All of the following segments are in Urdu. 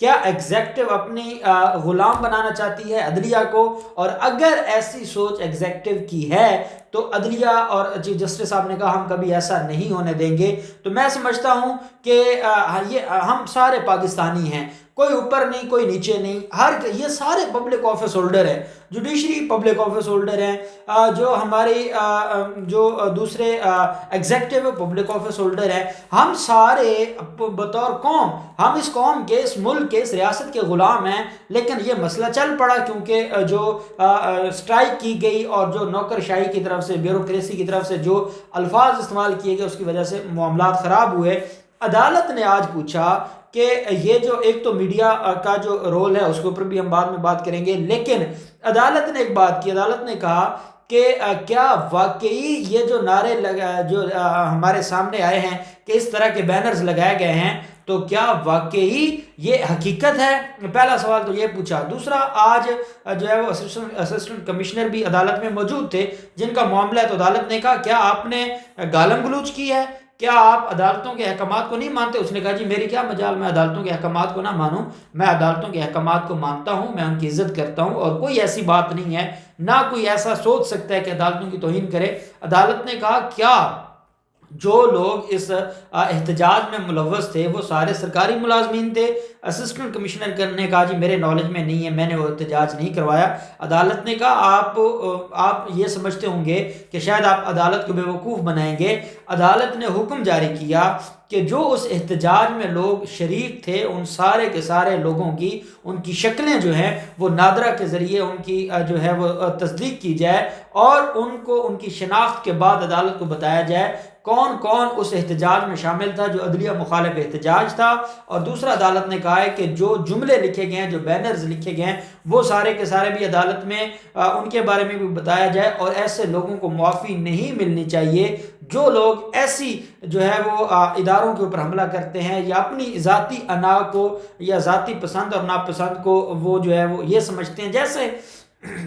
کیا ایگزیکٹو اپنی غلام بنانا چاہتی ہے عدلیہ کو؟ اور اگر ایسی سوچ ایگزیکٹو کی ہے تو عدلیہ اور چیف جسٹس صاحب نے کہا ہم کبھی ایسا نہیں ہونے دیں گے. تو میں سمجھتا ہوں کہ یہ ہم سارے پاکستانی ہیں، کوئی اوپر نہیں کوئی نیچے نہیں، یہ سارے پبلک آفس ہولڈر ہیں، جوڈیشری پبلک آفس ہولڈر ہیں، جو ہماری جو دوسرے ایگزیکٹو پبلک آفس ہولڈر ہیں، ہم سارے بطور قوم، ہم اس قوم کے، اس ملک کے، اس ریاست کے غلام ہیں. لیکن یہ مسئلہ چل پڑا کیونکہ جو سٹرائک کی گئی اور جو نوکرشاہی کی طرف سے، بیوروکریسی کی طرف سے جو الفاظ استعمال کیے گئے، اس کی وجہ سے معاملات خراب ہوئے. عدالت نے آج پوچھا کہ یہ جو ایک تو میڈیا کا جو رول ہے اس کے اوپر بھی ہم بعد میں بات کریں گے، لیکن عدالت نے ایک بات کی، عدالت نے کہا کہ کیا واقعی یہ جو نعرے جو ہمارے سامنے آئے ہیں کہ اس طرح کے بینرز لگائے گئے ہیں تو کیا واقعی یہ حقیقت ہے؟ پہلا سوال تو یہ پوچھا. دوسرا، آج جو ہے وہ اسسٹنٹ کمشنر بھی عدالت میں موجود تھے جن کا معاملہ ہے، تو عدالت نے کہا کیا آپ نے گالم گلوچ کی ہے؟ کیا آپ عدالتوں کے احکامات کو نہیں مانتے؟ اس نے کہا جی میری کیا مجال، میں عدالتوں کے احکامات کو نہ مانوں، میں عدالتوں کے احکامات کو مانتا ہوں، میں ان کی عزت کرتا ہوں، اور کوئی ایسی بات نہیں ہے، نہ کوئی ایسا سوچ سکتا ہے کہ عدالتوں کی توہین کرے. عدالت نے کہا کیا جو لوگ اس احتجاج میں ملوث تھے وہ سارے سرکاری ملازمین تھے؟ اسسٹنٹ کمشنر نے کہا جی میرے نالج میں نہیں ہے، میں نے وہ احتجاج نہیں کروایا. عدالت نے کہا آپ یہ سمجھتے ہوں گے کہ شاید آپ عدالت کو بیوقوف بنائیں گے. عدالت نے حکم جاری کیا کہ جو اس احتجاج میں لوگ شریک تھے ان سارے کے سارے لوگوں کی، ان کی شکلیں جو ہیں وہ نادرہ کے ذریعے ان کی جو ہے وہ تصدیق کی جائے، اور ان کو ان کی شناخت کے بعد عدالت کو بتایا جائے کون کون اس احتجاج میں شامل تھا جو عدلیہ مخالف احتجاج تھا. اور دوسرا عدالت نے کہا ہے کہ جو جملے لکھے گئے ہیں، جو بینرز لکھے گئے ہیں، وہ سارے کے سارے بھی عدالت میں ان کے بارے میں بھی بتایا جائے، اور ایسے لوگوں کو معافی نہیں ملنی چاہیے جو لوگ ایسی جو ہے وہ اداروں کے اوپر حملہ کرتے ہیں یا اپنی ذاتی انا کو یا ذاتی پسند اور ناپسند کو وہ جو ہے وہ یہ سمجھتے ہیں. جیسے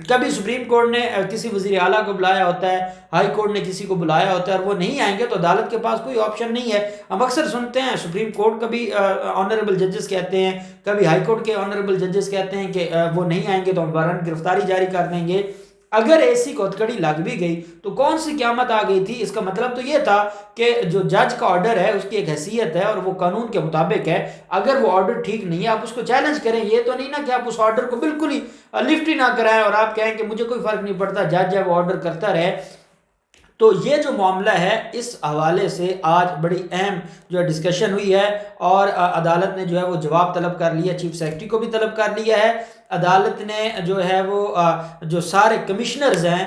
کبھی سپریم کورٹ نے کسی وزیر اعلیٰ کو بلایا ہوتا ہے، ہائی کورٹ نے کسی کو بلایا ہوتا ہے، اور وہ نہیں آئیں گے تو عدالت کے پاس کوئی آپشن نہیں ہے. ہم اکثر سنتے ہیں سپریم کورٹ کبھی آنریبل ججز کہتے ہیں، کبھی ہائی کورٹ کے آنریبل ججز کہتے ہیں کہ وہ نہیں آئیں گے تو ہم وارنٹ گرفتاری جاری کر دیں گے. اگر ایسی کو ہتکڑی لگ بھی گئی تو کون سی قیامت آ گئی تھی؟ اس کا مطلب تو یہ تھا کہ جو جج کا آرڈر ہے اس کی ایک حیثیت ہے اور وہ قانون کے مطابق ہے. اگر وہ آرڈر ٹھیک نہیں ہے آپ اس کو چیلنج کریں، یہ تو نہیں نا کہ آپ اس آرڈر کو بالکل ہی لفٹ ہی نہ کرائیں اور آپ کہیں کہ مجھے کوئی فرق نہیں پڑتا، جج ہے وہ آرڈر کرتا رہے. تو یہ جو معاملہ ہے اس حوالے سے آج بڑی اہم جو ہے ڈسکشن ہوئی ہے، اور عدالت نے جو ہے وہ جواب طلب کر لیا، چیف سیکرٹری کو بھی طلب کر لیا ہے. عدالت نے جو ہے وہ جو سارے کمشنرز ہیں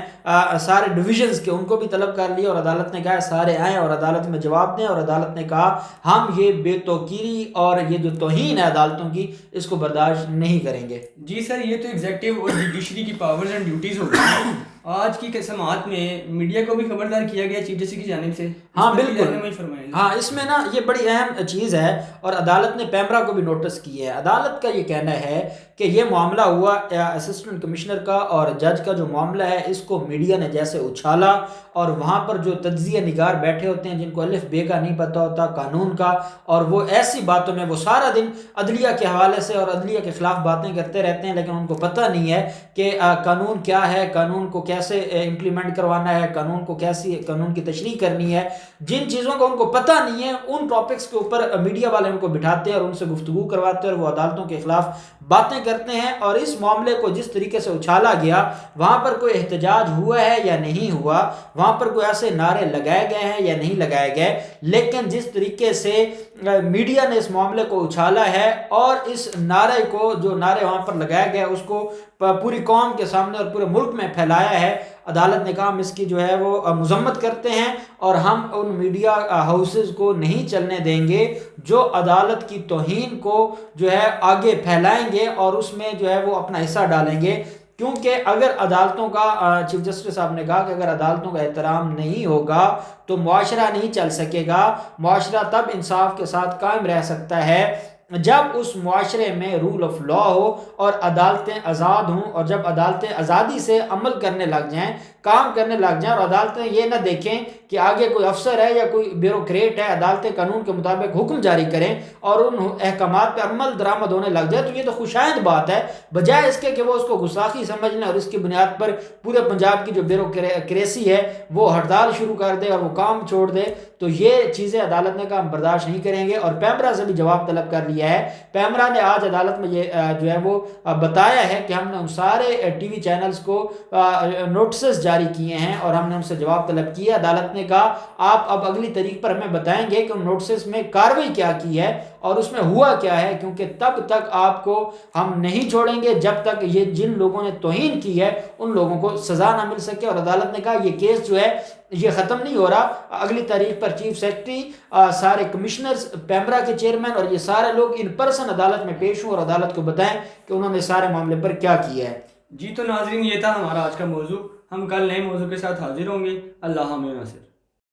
سارے ڈویژنز کے، ان کو بھی طلب کر لیا، اور عدالت نے کہا سارے آئیں اور عدالت میں جواب دیں. اور عدالت نے کہا ہم یہ بے توقیری اور یہ جو توہین ہے عدالتوں کی، اس کو برداشت نہیں کریں گے. جی سر، یہ تو ایگزیکٹو اور جوڈیشری کی پاورز اینڈ ڈیوٹیز ہو گئی. آج کی سماعت میں میڈیا کو بھی خبردار کیا گیا چیف جسٹس کی جانب سے. ہاں بالکل، ہاں اس میں نا یہ بڑی اہم چیز ہے، اور عدالت نے پیمرا کو بھی نوٹس کی ہے. عدالت کا یہ کہنا ہے کہ یہ معاملہ ہوا اسسٹنٹ کمشنر کا اور جج کا جو معاملہ ہے، اس کو میڈیا نے جیسے اچھالا، اور وہاں پر جو تجزیہ نگار بیٹھے ہوتے ہیں جن کو الف بے کا نہیں پتہ ہوتا قانون کا، اور وہ ایسی باتوں میں وہ سارا دن عدلیہ کے حوالے سے اور عدلیہ کے خلاف باتیں کرتے رہتے ہیں، لیکن ان کو پتہ نہیں ہے کہ قانون کیا ہے، قانون کو کیسے امپلیمنٹ کروانا ہے، قانون کو کیسی قانون کی تشریح کرنی ہے. جن چیزوں کا ان کو پتہ نہیں ہے ان ٹاپکس کے اوپر میڈیا والے ان کو بٹھاتے ہیں اور ان سے گفتگو کرواتے ہیں، اور وہ عدالتوں کے خلاف باتیں کرتے ہیں. اور اس معاملے کو جس طریقے سے اچھالا گیا، وہاں پر کوئی احتجاج ہوا ہے یا نہیں ہوا، وہاں پر کوئی ایسے نعرے لگائے گئے ہیں یا نہیں لگائے گئے، لیکن جس طریقے سے میڈیا نے اس معاملے کو اچھالا ہے اور اس نعرے کو، جو نعرے وہاں پر لگایا گیا اس کو پوری قوم کے سامنے اور پورے ملک میں پھیلایا ہے، عدالت نے کہا ہم اس کی جو ہے وہ مذمت کرتے ہیں، اور ہم ان میڈیا ہاؤسز کو نہیں چلنے دیں گے جو عدالت کی توہین کو جو ہے آگے پھیلائیں گے اور اس میں جو ہے وہ اپنا حصہ ڈالیں گے. کیونکہ اگر عدالتوں کا، چیف جسٹس صاحب نے کہا کہ اگر عدالتوں کا احترام نہیں ہوگا تو معاشرہ نہیں چل سکے گا. معاشرہ تب انصاف کے ساتھ قائم رہ سکتا ہے جب اس معاشرے میں رول آف لا ہو اور عدالتیں آزاد ہوں، اور جب عدالتیں آزادی سے عمل کرنے لگ جائیں، کام کرنے لگ جائیں، اور عدالتیں یہ نہ دیکھیں کہ آگے کوئی افسر ہے یا کوئی بیوروکریٹ ہے، عدالتیں قانون کے مطابق حکم جاری کریں اور ان احکامات پہ عمل درآمد ہونے لگ جائے، تو یہ تو خوشائند بات ہے، بجائے اس کے کہ وہ اس کو گستاخی سمجھ لیں اور اس کی بنیاد پر پورے پنجاب کی جو بیوروکریسی ہے وہ ہڑتال شروع کر دے اور وہ کام چھوڑ دے۔ تو یہ چیزیں عدالت نے کہا ہم برداشت نہیں کریں گے، اور پیمرا سے بھی جواب طلب کر لیا ہے۔ پیمرا نے آج عدالت میں یہ جو ہے وہ بتایا ہے کہ ہم نے ان سارے ٹی وی چینلز کو نوٹسز جاری کیے ہیں اور ہم نے ان سے جواب طلب کیا۔ عدالت نے کہا آپ اب اگلی تاریخ پر ہمیں بتائیں گے کہ ان نوٹسز میں کارروائی کیا کی ہے اور اس میں ہوا کیا ہے، کیونکہ تب تک آپ کو ہم نہیں چھوڑیں گے جب تک یہ جن لوگوں نے توہین کی ہے ان لوگوں کو سزا نہ مل سکے۔ اور عدالت نے کہا یہ کیس جو ہے یہ ختم نہیں ہو رہا، اگلی تاریخ پر چیف سیکرٹری، سارے کمشنرز، پیمرا کے چیئرمین اور یہ سارے لوگ ان پرسن عدالت میں پیش ہوں اور عدالت کو بتائیں کہ انہوں نے سارے معاملے پر کیا کیا ہے۔ جی تو ناظرین یہ تھا ہمارا آج کا موضوع، ہم کل نئے موضوع کے ساتھ حاضر ہوں گے۔ اللہ حافظ۔